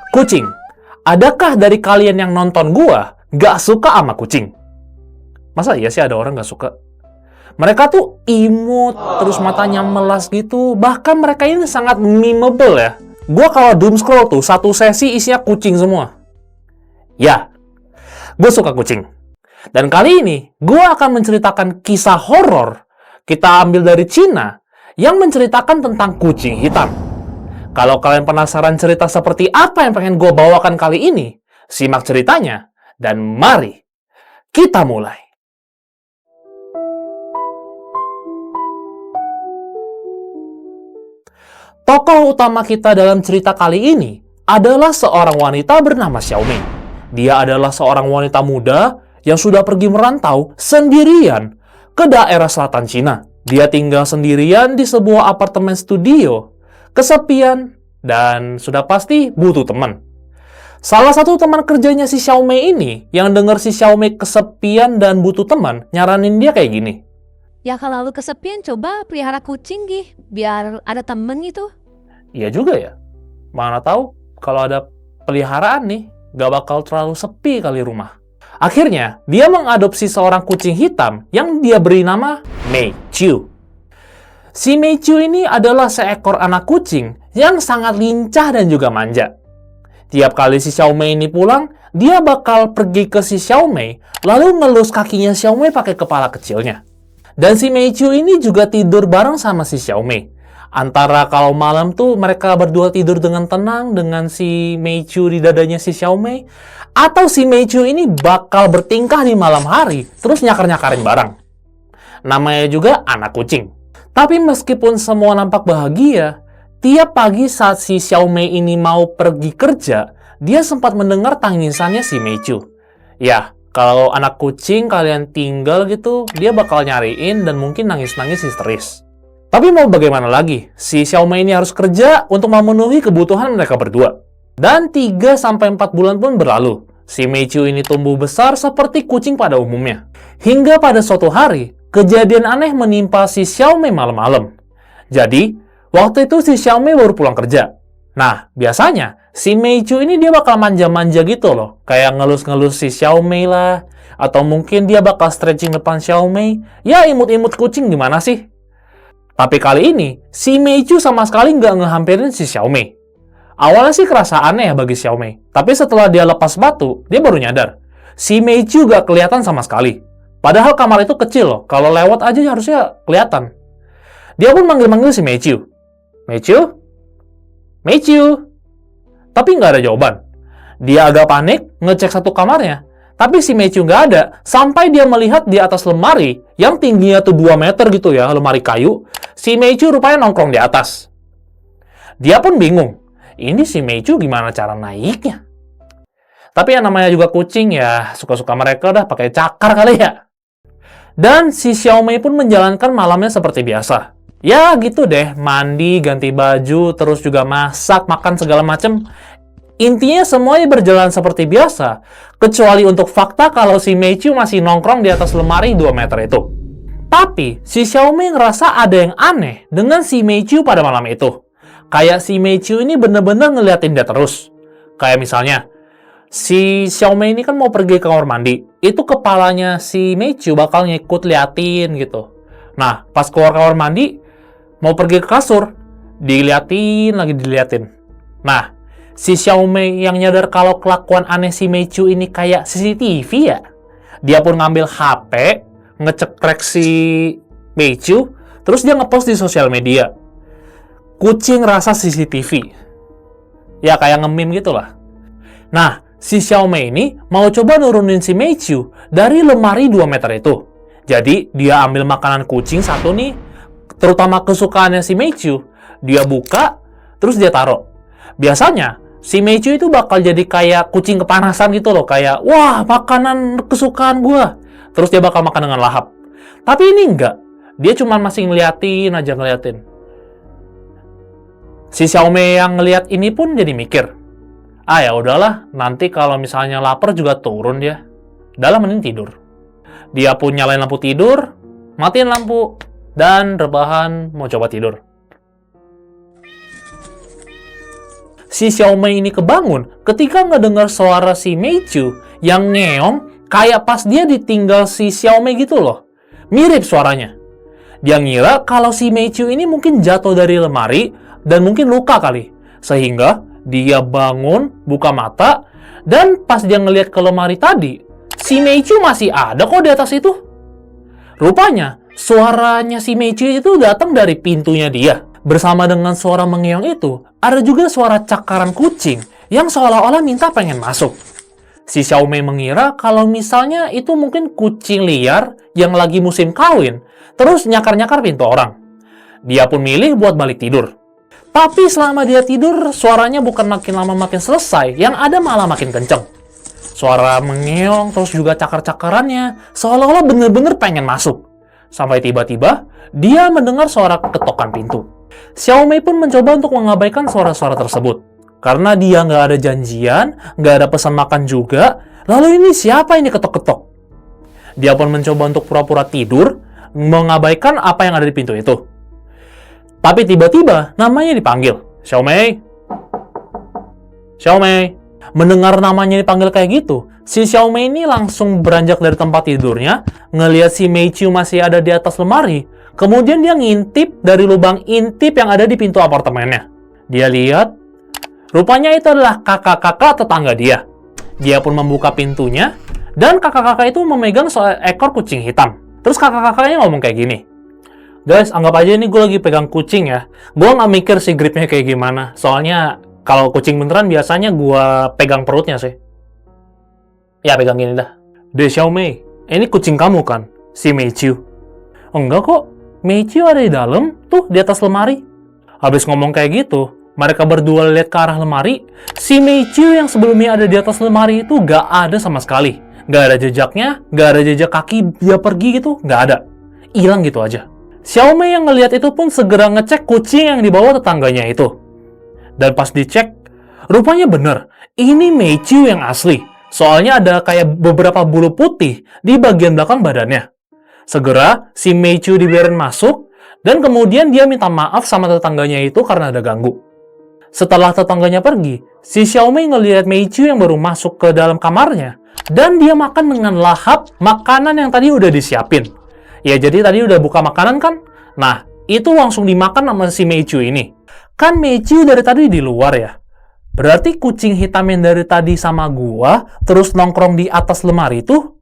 Kucing, adakah dari kalian yang nonton gua gak suka sama kucing? Masa iya sih ada orang gak suka? Mereka tuh imut, terus matanya melas gitu. Bahkan mereka ini sangat memeable ya. Gua kalau doom scroll tuh, satu sesi isinya kucing semua. Ya, gue suka kucing. Dan kali ini, gue akan menceritakan kisah horor kita ambil dari Cina yang menceritakan tentang kucing hitam. Kalau kalian penasaran cerita seperti apa yang pengen gue bawakan kali ini, simak ceritanya, dan mari kita mulai. Tokoh utama kita dalam cerita kali ini adalah seorang wanita bernama Xiaomei. Dia adalah seorang wanita muda yang sudah pergi merantau sendirian ke daerah selatan Cina. Dia tinggal sendirian di sebuah apartemen studio, kesepian, dan sudah pasti butuh teman. Salah satu teman kerjanya si Xiaomei ini, yang dengar si Xiaomei kesepian dan butuh teman, nyaranin dia kayak gini. Ya kalau lu kesepian coba pelihara kucing Gih, biar ada temen gitu. Iya juga ya. Mana tahu kalau ada peliharaan nih, gak bakal terlalu sepi kali rumah. Akhirnya, dia mengadopsi seorang kucing hitam yang dia beri nama Mei Chu. Si Mei Chu ini adalah seekor anak kucing yang sangat lincah dan juga manja. Tiap kali si Xiaomei ini pulang, dia bakal pergi ke si Xiaomei, lalu ngelus kakinya Xiaomei pakai kepala kecilnya. Dan si Mei Chu ini juga tidur bareng sama si Xiaomei. Antara kalau malam tuh mereka berdua tidur dengan tenang dengan si Mei Chu di dadanya si Xiaomei, atau si Mei Chu ini bakal bertingkah di malam hari, terus nyakar-nyakarin barang. Namanya juga anak kucing. Tapi meskipun semua nampak bahagia, tiap pagi saat si Xiaomei ini mau pergi kerja, dia sempat mendengar tangisannya si Mei Chu. Ya, kalau anak kucing kalian tinggal gitu, dia bakal nyariin dan mungkin nangis-nangis histeris. Tapi mau bagaimana lagi, si Xiaomei ini harus kerja untuk memenuhi kebutuhan mereka berdua. Dan 3-4 bulan pun berlalu. Si Mei Chu ini tumbuh besar seperti kucing pada umumnya. Hingga pada suatu hari, kejadian aneh menimpa si Xiaomei malam-malam. Jadi, waktu itu si Xiaomei baru pulang kerja. Nah, biasanya si Mei Chu ini dia bakal manja-manja gitu loh. Kayak ngelus-ngelus si Xiaomei lah. Atau mungkin dia bakal stretching depan Xiaomei. Ya, imut-imut kucing gimana sih? Tapi kali ini, si Mei Chu sama sekali nggak ngehampirin si Xiaomei. Awalnya sih kerasa aneh ya bagi Xiaomei. Tapi setelah dia lepas batu, dia baru nyadar. Si Mei Chu nggak kelihatan sama sekali. Padahal kamar itu kecil loh. Kalau lewat aja harusnya kelihatan. Dia pun manggil-manggil si Mei Chu. Mei Chu? Mei Chu? Tapi nggak ada jawaban. Dia agak panik, ngecek satu kamarnya. Tapi si Mei Chu nggak ada, sampai dia melihat di atas lemari, yang tingginya tuh 2 meter gitu ya, lemari kayu, si Mei Chu rupanya nongkrong di atas. Dia pun bingung, ini si Mei Chu gimana cara naiknya? Tapi yang namanya juga kucing ya, suka-suka mereka dah pakai cakar kali ya. Dan si Xiaomei pun menjalankan malamnya seperti biasa. Ya gitu deh, mandi, ganti baju, terus juga masak, makan segala macem. Intinya semuanya berjalan seperti biasa, kecuali untuk fakta kalau si Mei Chu masih nongkrong di atas lemari 2 meter itu. Tapi, si Xiaomei ngerasa ada yang aneh dengan si Mei Chu pada malam itu. Kayak si Mei Chu ini bener-bener ngeliatin dia terus. Kayak misalnya, si Xiaomei ini kan mau pergi ke kamar mandi, itu kepalanya si Mei Chu bakal ngikut liatin gitu. Nah, pas keluar kamar mandi, mau pergi ke kasur, diliatin lagi diliatin. Nah, si Xiaomei yang nyadar kalau kelakuan aneh si Mei Chu ini kayak CCTV ya. Dia pun ngambil HP, ngecekrek si Mei Chu, terus dia ngepost di sosial media. Kucing rasa CCTV. Ya kayak nge-meme gitu lah. Nah, si Xiaomei ini mau coba nurunin si Mei Chu dari lemari 2 meter itu. Jadi, dia ambil makanan kucing satu nih, terutama kesukaannya si Mei Chu. Dia buka, terus dia taruh. Biasanya, si Mei Chu itu bakal jadi kayak kucing kepanasan gitu loh. Kayak, wah makanan kesukaan gua. Terus dia bakal makan dengan lahap. Tapi ini enggak. Dia cuma masih ngeliatin aja ngeliatin. Si Xiaomei yang ngeliat ini pun jadi mikir. Ah ya udahlah, nanti kalau misalnya lapar juga turun dia. Udah lah mending tidur. Dia pun nyalain lampu tidur, matiin lampu, dan rebahan mau coba tidur. si Xiaomei ini kebangun ketika ngedengar suara si Meichu yang ngeong kayak pas dia ditinggal si Xiaomei gitu loh. Mirip suaranya. Dia ngira kalau si Meichu ini mungkin jatuh dari lemari dan mungkin luka kali. Sehingga dia bangun, buka mata, dan pas dia ngelihat ke lemari tadi, si Meichu masih ada kok di atas itu. Rupanya, suaranya si Meichu itu datang dari pintunya dia. Bersama dengan suara mengeong itu, ada juga suara cakaran kucing yang seolah-olah minta pengen masuk. Si Xiaomei mengira kalau misalnya itu mungkin kucing liar yang lagi musim kawin, terus nyakar-nyakar pintu orang. Dia pun milih buat balik tidur. Tapi selama dia tidur, suaranya bukan makin lama makin selesai, yang ada malah makin kenceng. Suara mengeong, terus juga cakar-cakarannya, seolah-olah bener-bener pengen masuk. Sampai tiba-tiba, dia mendengar suara ketokan pintu. Xiaomei pun mencoba untuk mengabaikan suara-suara tersebut. Karena dia nggak ada janjian, nggak ada pesan makan juga, lalu ini siapa ini ketok-ketok? Dia pun mencoba untuk pura-pura tidur, mengabaikan apa yang ada di pintu itu. Tapi tiba-tiba namanya dipanggil. Xiaomei. Xiaomei. Mendengar namanya dipanggil kayak gitu, si Xiaomei ini langsung beranjak dari tempat tidurnya, ngelihat si Meichu masih ada di atas lemari, kemudian dia ngintip dari lubang intip yang ada di pintu apartemennya. Dia lihat, rupanya itu adalah kakak-kakak tetangga dia. Dia pun membuka pintunya, dan kakak-kakak itu memegang seekor kucing hitam. Terus kakak-kakaknya ngomong kayak gini, "Guys, anggap aja ini gue lagi pegang kucing ya. Gue nggak mikir sih gripnya kayak gimana. Soalnya kalau kucing beneran biasanya gue pegang perutnya sih. Ya, pegang gini dah. Deh, Xiaomei, ini kucing kamu kan? Si Meichu." "Enggak kok, Meichu ada di dalam, tuh di atas lemari." Habis ngomong kayak gitu, mereka berdua lihat ke arah lemari. Si Meichu yang sebelumnya ada di atas lemari itu gak ada sama sekali. Gak ada jejaknya, gak ada jejak kaki dia pergi gitu, gak ada. Hilang gitu aja. Xiaomei yang ngelihat itu pun segera ngecek kucing yang dibawa tetangganya itu. Dan pas dicek, rupanya bener, ini Meichu yang asli. Soalnya ada kayak beberapa bulu putih di bagian belakang badannya. Segera, si Meichu dibiarin masuk, dan kemudian dia minta maaf sama tetangganya itu karena ada ganggu. Setelah tetangganya pergi, si Xiaomei ngelihat Meichu yang baru masuk ke dalam kamarnya, dan dia makan dengan lahap makanan yang tadi udah disiapin. Ya, jadi tadi udah buka makanan kan? Nah, itu langsung dimakan sama si Meichu ini. Kan Meichu dari tadi di luar ya. Berarti kucing hitam yang dari tadi sama gua, terus nongkrong di atas lemari itu,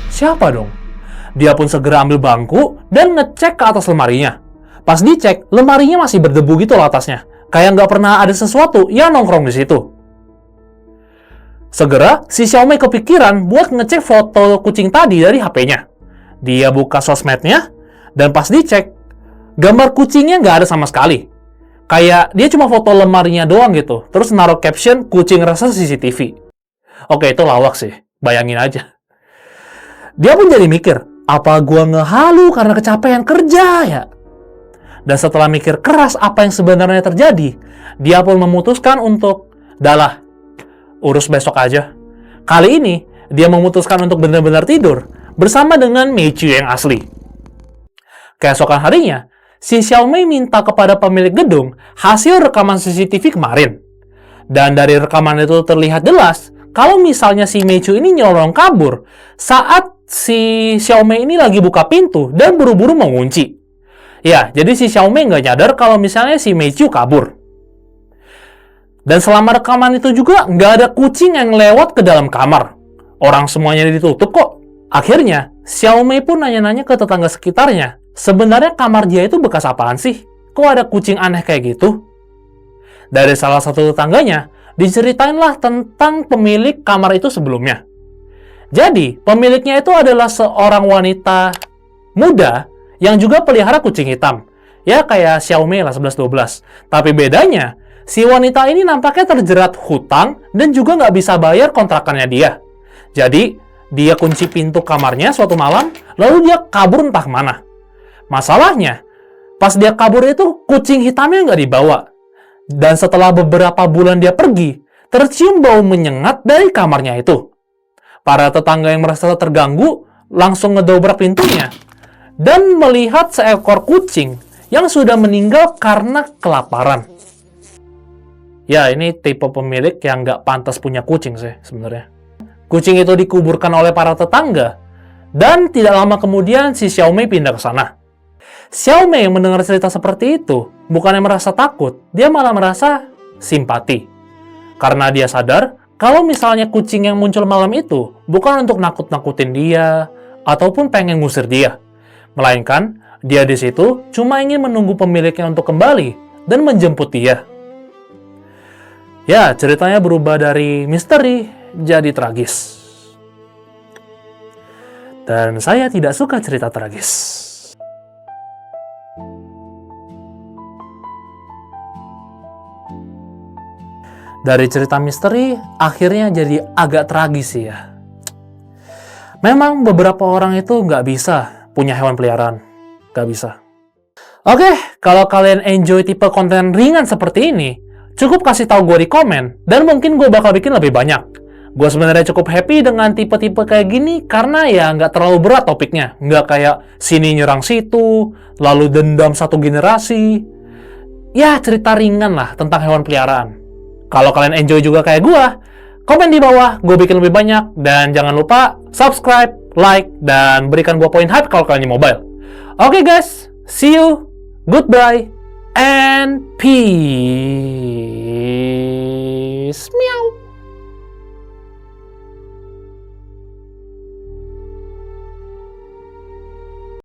siapa dong? Dia pun segera ambil bangku dan ngecek ke atas lemarinya. Pas dicek, lemarinya masih berdebu gitu loh atasnya. Kayak nggak pernah ada sesuatu yang nongkrong di situ. Segera, si Xiaomei kepikiran buat ngecek foto kucing tadi dari HP-nya. Dia buka sosmednya, dan pas dicek, gambar kucingnya nggak ada sama sekali. Kayak dia cuma foto lemarinya doang gitu, terus naruh caption kucing rasa CCTV. Oke, itu lawak sih, bayangin aja. Dia pun jadi mikir, apa gua ngehalu karena kecapean kerja ya? Dan setelah mikir keras apa yang sebenarnya terjadi, dia pun memutuskan untuk, "Dalah, urus besok aja." Kali ini, dia memutuskan untuk benar-benar tidur bersama dengan Meichu yang asli. Keesokan harinya, si Xiaomei minta kepada pemilik gedung hasil rekaman CCTV kemarin. Dan dari rekaman itu terlihat jelas kalau misalnya si Meichu ini nyolong kabur saat si Xiaomei ini lagi buka pintu dan buru-buru mengunci. Ya, jadi si Xiaomei nggak nyadar kalau misalnya si Meichu kabur. Dan selama rekaman itu juga nggak ada kucing yang lewat ke dalam kamar. Orang semuanya ditutup kok. Akhirnya, Xiaomei pun nanya-nanya ke tetangga sekitarnya. Sebenarnya kamar dia itu bekas apaan sih? Kok ada kucing aneh kayak gitu? Dari salah satu tetangganya, diceritainlah tentang pemilik kamar itu sebelumnya. Jadi, pemiliknya itu adalah seorang wanita muda yang juga pelihara kucing hitam. Ya, kayak Xiaomei lah 11-12. Tapi bedanya, si wanita ini nampaknya terjerat hutang dan juga nggak bisa bayar kontrakannya dia. Jadi, dia kunci pintu kamarnya suatu malam, lalu dia kabur entah kemana. Masalahnya, pas dia kabur itu, kucing hitamnya nggak dibawa. Dan setelah beberapa bulan dia pergi, tercium bau menyengat dari kamarnya itu. Para tetangga yang merasa terganggu, langsung ngedobrak pintunya, dan melihat seekor kucing yang sudah meninggal karena kelaparan. Ya, ini tipe pemilik yang nggak pantas punya kucing sih sebenarnya. Kucing itu dikuburkan oleh para tetangga, dan tidak lama kemudian si Xiaomei pindah ke sana. Xiaomei yang mendengar cerita seperti itu, bukannya merasa takut, dia malah merasa simpati. Karena dia sadar, kalau misalnya kucing yang muncul malam itu bukan untuk nakut-nakutin dia, ataupun pengen ngusir dia. Melainkan, dia di situ cuma ingin menunggu pemiliknya untuk kembali dan menjemput dia. Ya, ceritanya berubah dari misteri jadi tragis. Dan saya tidak suka cerita tragis. Dari cerita misteri, akhirnya jadi agak tragis sih ya. Memang beberapa orang itu nggak bisa punya hewan peliharaan. Nggak bisa. Oke, kalau kalian enjoy tipe konten ringan seperti ini, cukup kasih tahu gue di komen, dan mungkin gue bakal bikin lebih banyak. Gue sebenarnya cukup happy dengan tipe-tipe kayak gini, karena ya nggak terlalu berat topiknya. Nggak kayak sini nyerang situ, lalu dendam satu generasi. Ya, cerita ringan lah tentang hewan peliharaan. Kalau kalian enjoy juga kayak gue, komen di bawah, gue bikin lebih banyak. Dan jangan lupa subscribe, like, dan berikan gue poin hype kalau kalian di mobile. Oke guys, see you, goodbye, and peace.